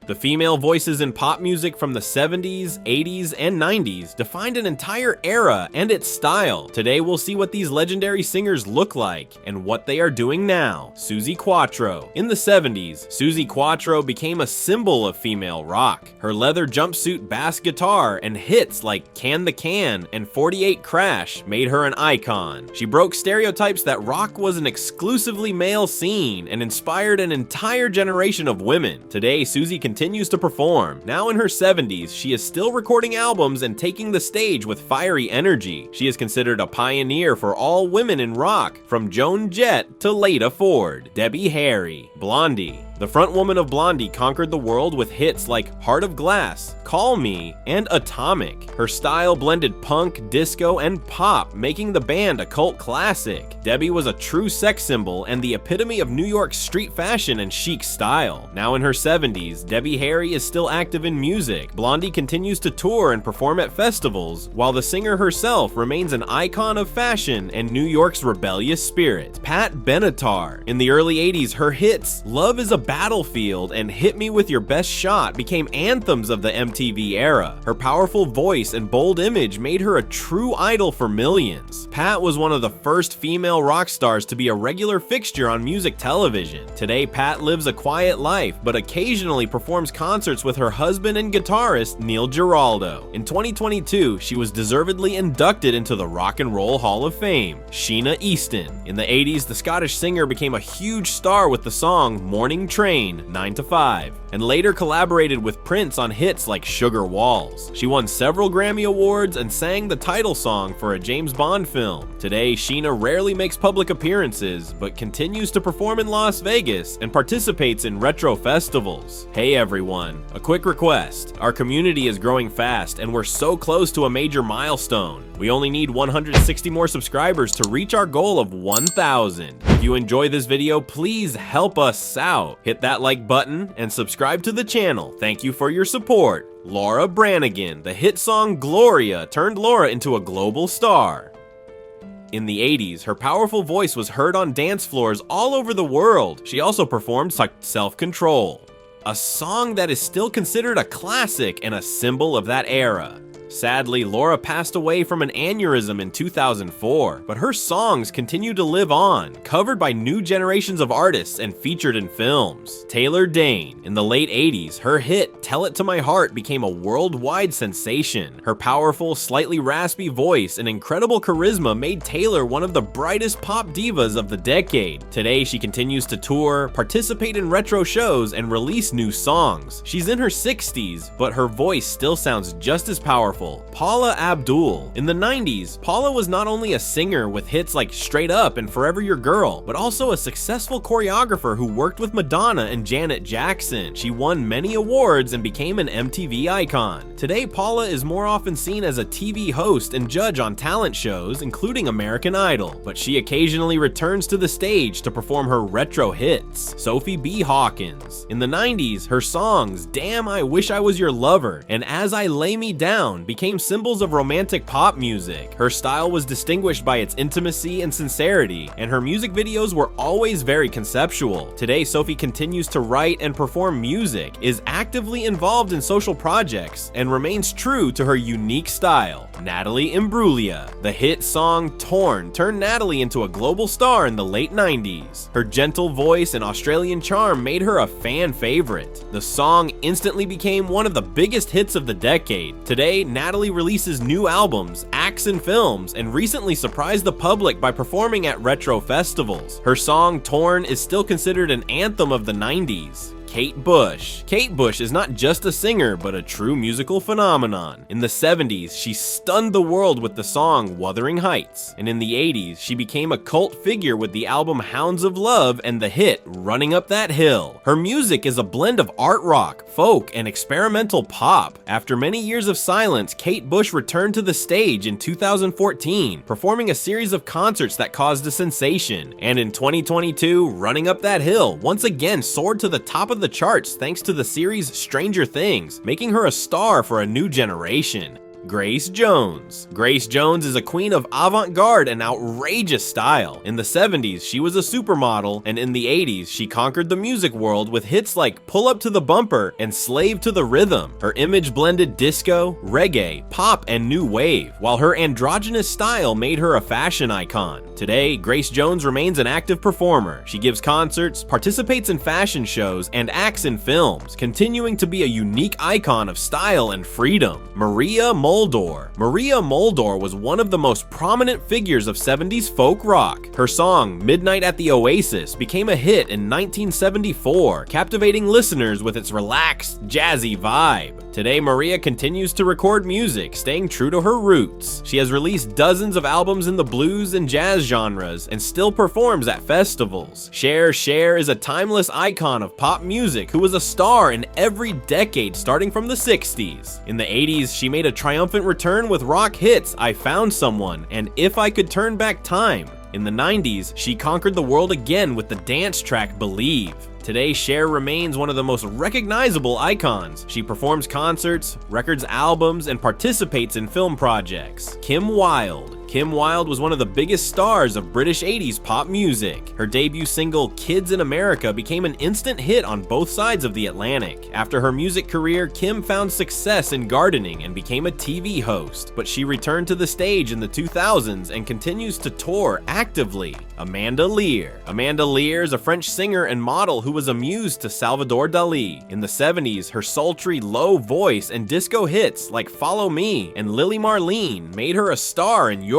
The female voices in pop music from the 70s, 80s, and 90s defined an entire era and its style. Today we'll see what these legendary singers look like and what they are doing now. Suzi Quatro. In the 70s, Suzi Quatro became a symbol of female rock. Her leather jumpsuit bass guitar and hits like Can the Can and 48 Crash made her an icon. She broke stereotypes that rock was an exclusively male scene and inspired an entire generation of women. Today, Suzi continues to perform. Now in her 70s, she is still recording albums and taking the stage with fiery energy. She is considered a pioneer for all women in rock, from Joan Jett to Lita Ford. Debbie Harry. Blondie. The frontwoman of Blondie conquered the world with hits like Heart of Glass, Call Me, and Atomic. Her style blended punk, disco, and pop, making the band a cult classic. Debbie was a true sex symbol and the epitome of New York's street fashion and chic style. Now in her 70s, Debbie Harry is still active in music. Blondie continues to tour and perform at festivals, while the singer herself remains an icon of fashion and New York's rebellious spirit. Pat Benatar. In the early 80s, her hits Love is a Battlefield and Hit Me With Your Best Shot became anthems of the MTV era. Her powerful voice and bold image made her a true idol for millions. Pat was one of the first female rock stars to be a regular fixture on music television. Today, Pat lives a quiet life, but occasionally performs concerts with her husband and guitarist Neil Giraldo. In 2022, she was deservedly inducted into the Rock and Roll Hall of Fame. Sheena Easton. In the 80s, the Scottish singer became a huge star with the song Morning Train, 9 to 5, and later collaborated with Prince on hits like Sugar Walls. She won several Grammy Awards and sang the title song for a James Bond film. Today, Sheena rarely makes public appearances, but continues to perform in Las Vegas and participates in retro festivals. Hey everyone, a quick request. Our community is growing fast and we're so close to a major milestone. We only need 160 more subscribers to reach our goal of 1,000. If you enjoy this video, please help us out. Hit that like button and subscribe to the channel. Thank you for your support. Laura Branigan. The hit song Gloria turned Laura into a global star. In the 80s, her powerful voice was heard on dance floors all over the world. She also performed Self-Control, a song that is still considered a classic and a symbol of that era. Sadly, Laura passed away from an aneurysm in 2004, but her songs continue to live on, covered by new generations of artists and featured in films. Taylor Dayne. In the late 80s, her hit Tell It to My Heart became a worldwide sensation. Her powerful, slightly raspy voice and incredible charisma made Taylor one of the brightest pop divas of the decade. Today, she continues to tour, participate in retro shows, and release new songs. She's in her 60s, but her voice still sounds just as powerful. Paula Abdul. In the 90s, Paula was not only a singer with hits like Straight Up and Forever Your Girl, but also a successful choreographer who worked with Madonna and Janet Jackson. She won many awards and became an MTV icon. Today, Paula is more often seen as a TV host and judge on talent shows, including American Idol, but she occasionally returns to the stage to perform her retro hits. Sophie B. Hawkins. In the 90s, her songs Damn I Wish I Was Your Lover and As I Lay Me Down became symbols of romantic pop music. Her style was distinguished by its intimacy and sincerity, and her music videos were always very conceptual. Today, Sophie continues to write and perform music, is actively involved in social projects, and remains true to her unique style. Natalie Imbruglia. The hit song Torn turned Natalie into a global star in the late 90s. Her gentle voice and Australian charm made her a fan favorite. The song instantly became one of the biggest hits of the decade. Today, Natalie releases new albums, acts in films, and recently surprised the public by performing at retro festivals. Her song Torn is still considered an anthem of the 90s. Kate Bush. Kate Bush is not just a singer, but a true musical phenomenon. In the 70s, she stunned the world with the song Wuthering Heights, and in the 80s, she became a cult figure with the album Hounds of Love and the hit Running Up That Hill. Her music is a blend of art rock, folk, and experimental pop. After many years of silence, Kate Bush returned to the stage in 2014, performing a series of concerts that caused a sensation. And in 2022, Running Up That Hill once again soared to the top of the charts thanks to the series Stranger Things, making her a star for a new generation. Grace Jones. Grace Jones is a queen of avant-garde and outrageous style. In the 70s, she was a supermodel, and in the 80s, she conquered the music world with hits like Pull Up to the Bumper and Slave to the Rhythm. Her image blended disco, reggae, pop, and new wave, while her androgynous style made her a fashion icon. Today, Grace Jones remains an active performer. She gives concerts, participates in fashion shows, and acts in films, continuing to be a unique icon of style and freedom. Maria Muldaur. Maria Muldaur was one of the most prominent figures of 70s folk rock. Her song, Midnight at the Oasis, became a hit in 1974, captivating listeners with its relaxed, jazzy vibe. Today, Maria continues to record music, staying true to her roots. She has released dozens of albums in the blues and jazz genres and still performs at festivals. Cher is a timeless icon of pop music who was a star in every decade starting from the 60s. In the 80s, she made a triumphant return with rock hits I Found Someone and If I Could Turn Back Time. In the 90s, she conquered the world again with the dance track Believe. Today, Cher remains one of the most recognizable icons. She performs concerts, records albums, and participates in film projects. Kim Wilde. Kim Wilde was one of the biggest stars of British 80s pop music. Her debut single, Kids in America, became an instant hit on both sides of the Atlantic. After her music career, Kim found success in gardening and became a TV host, but she returned to the stage in the 2000s and continues to tour actively. Amanda Lear. Amanda Lear is a French singer and model who was a muse to Salvador Dali. In the 70s, her sultry, low voice and disco hits like Follow Me and Lily Marlene made her a star in Europe.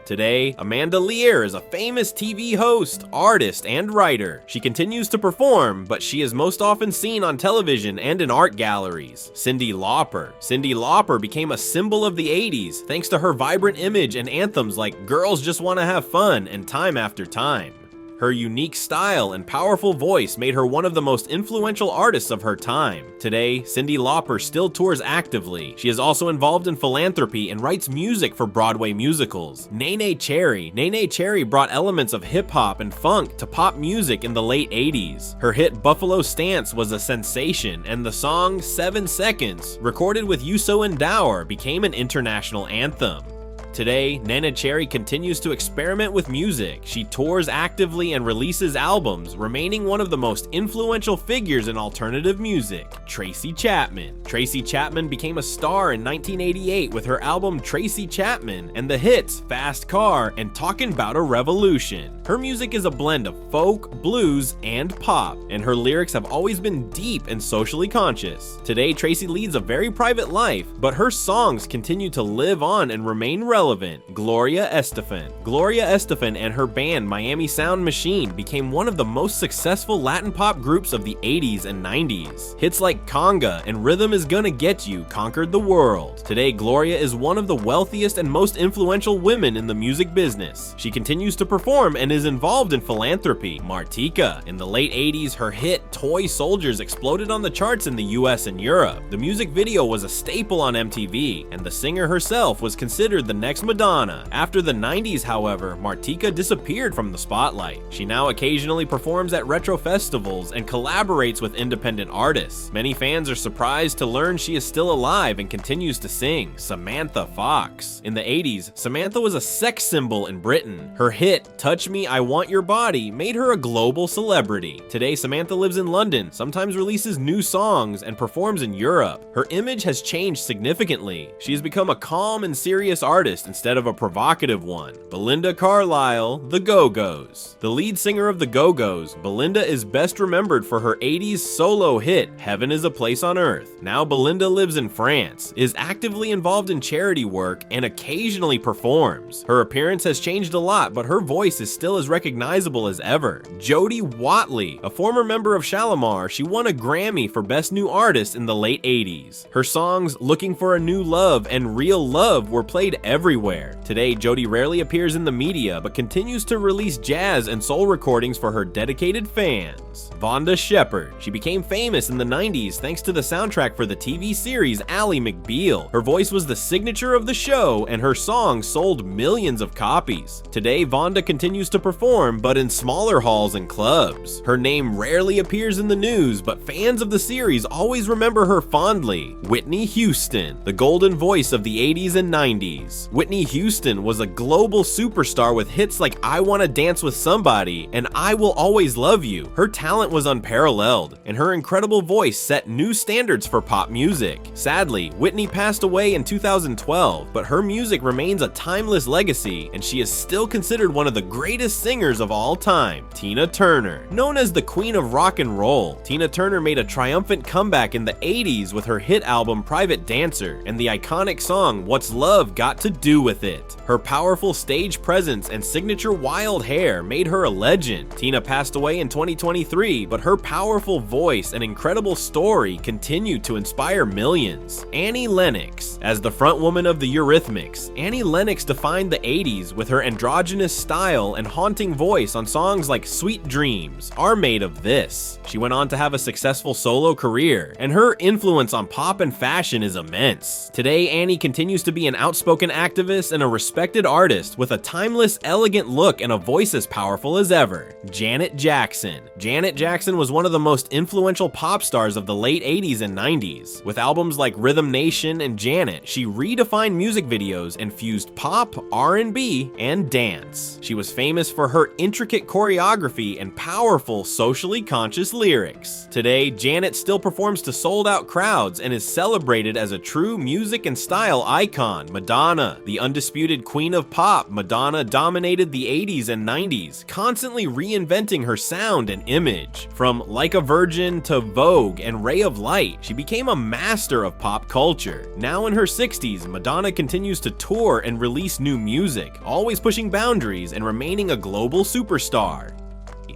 Today, Amanda Lear is a famous TV host, artist, and writer. She continues to perform, but she is most often seen on television and in art galleries. Cyndi Lauper. Cyndi Lauper became a symbol of the 80s thanks to her vibrant image and anthems like Girls Just Wanna Have Fun and Time After Time. Her unique style and powerful voice made her one of the most influential artists of her time. Today, Cyndi Lauper still tours actively. She is also involved in philanthropy and writes music for Broadway musicals. Nene Cherry. Nene Cherry brought elements of hip-hop and funk to pop music in the late 80s. Her hit Buffalo Stance was a sensation, and the song 7 Seconds, recorded with Yuso Endower, became an international anthem. Today, Nene Cherry continues to experiment with music. She tours actively and releases albums, remaining one of the most influential figures in alternative music. Tracy Chapman. Tracy Chapman became a star in 1988 with her album Tracy Chapman and the hits Fast Car and Talkin' 'Bout a Revolution. Her music is a blend of folk, blues, and pop, and her lyrics have always been deep and socially conscious. Today, Tracy leads a very private life, but her songs continue to live on and remain relevant. Gloria Estefan. Gloria Estefan and her band Miami Sound Machine became one of the most successful Latin pop groups of the 80s and 90s. Hits like Conga and Rhythm Is Gonna Get You conquered the world. Today, Gloria is one of the wealthiest and most influential women in the music business. She continues to perform and is involved in philanthropy. Martika. In the late 80s, her hit Toy Soldiers exploded on the charts in the US and Europe. The music video was a staple on MTV, and the singer herself was considered the next Madonna. After the 90s, however, Martika disappeared from the spotlight. She now occasionally performs at retro festivals and collaborates with independent artists. Many fans are surprised to learn she is still alive and continues to sing. Samantha Fox. In the 80s, Samantha was a sex symbol in Britain. Her hit, Touch Me, I Want Your Body, made her a global celebrity. Today, Samantha lives in London, sometimes releases new songs, and performs in Europe. Her image has changed significantly. She has become a calm and serious artist instead of a provocative one. Belinda Carlisle, The Go-Go's. The lead singer of The Go-Go's, Belinda is best remembered for her 80s solo hit, Heaven is a Place on Earth. Now Belinda lives in France, is actively involved in charity work, and occasionally performs. Her appearance has changed a lot, but her voice is still as recognizable as ever. Jodie Watley, a former member of Shalimar, she won a Grammy for Best New Artist in the late 80s. Her songs Looking for a New Love and Real Love were played everywhere everywhere. Today, Jodie rarely appears in the media, but continues to release jazz and soul recordings for her dedicated fans. Vonda Shepard. She became famous in the 90s thanks to the soundtrack for the TV series Ally McBeal. Her voice was the signature of the show, and her songs sold millions of copies. Today, Vonda continues to perform, but in smaller halls and clubs. Her name rarely appears in the news, but fans of the series always remember her fondly. Whitney Houston, the golden voice of the 80s and 90s. Whitney Houston was a global superstar with hits like I Wanna Dance with Somebody and I Will Always Love You. Her talent was unparalleled, and her incredible voice set new standards for pop music. Sadly, Whitney passed away in 2012, but her music remains a timeless legacy, and she is still considered one of the greatest singers of all time. Tina Turner. Known as the Queen of Rock and Roll, Tina Turner made a triumphant comeback in the 80s with her hit album Private Dancer and the iconic song What's Love Got to Do With It. Her powerful stage presence and signature wild hair made her a legend. Tina passed away in 2023, but her powerful voice and incredible story continued to inspire millions. Annie Lennox. As the frontwoman of the Eurythmics, Annie Lennox defined the 80s with her androgynous style and haunting voice on songs like Sweet Dreams, Are Made of This. She went on to have a successful solo career, and her influence on pop and fashion is immense. Today, Annie continues to be an outspoken activist and a respected artist with a timeless, elegant look and a voice as powerful as ever. Janet Jackson. Janet Jackson was one of the most influential pop stars of the late 80s and 90s. With albums like Rhythm Nation and Janet, she redefined music videos and fused pop, R&B, and dance. She was famous for her intricate choreography and powerful, socially conscious lyrics. Today, Janet still performs to sold-out crowds and is celebrated as a true music and style icon. Madonna. The undisputed queen of pop, Madonna dominated the 80s and 90s, constantly reinventing her sound and image. From Like a Virgin to Vogue and Ray of Light, she became a master of pop culture. Now in her 60s, Madonna continues to tour and release new music, always pushing boundaries and remaining a global superstar.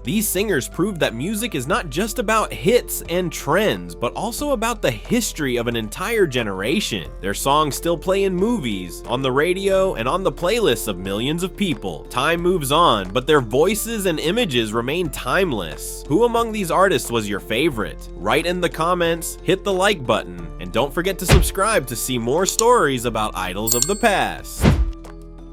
These singers proved that music is not just about hits and trends, but also about the history of an entire generation. Their songs still play in movies, on the radio, and on the playlists of millions of people. Time moves on, but their voices and images remain timeless. Who among these artists was your favorite? Write in the comments, hit the like button, and don't forget to subscribe to see more stories about idols of the past.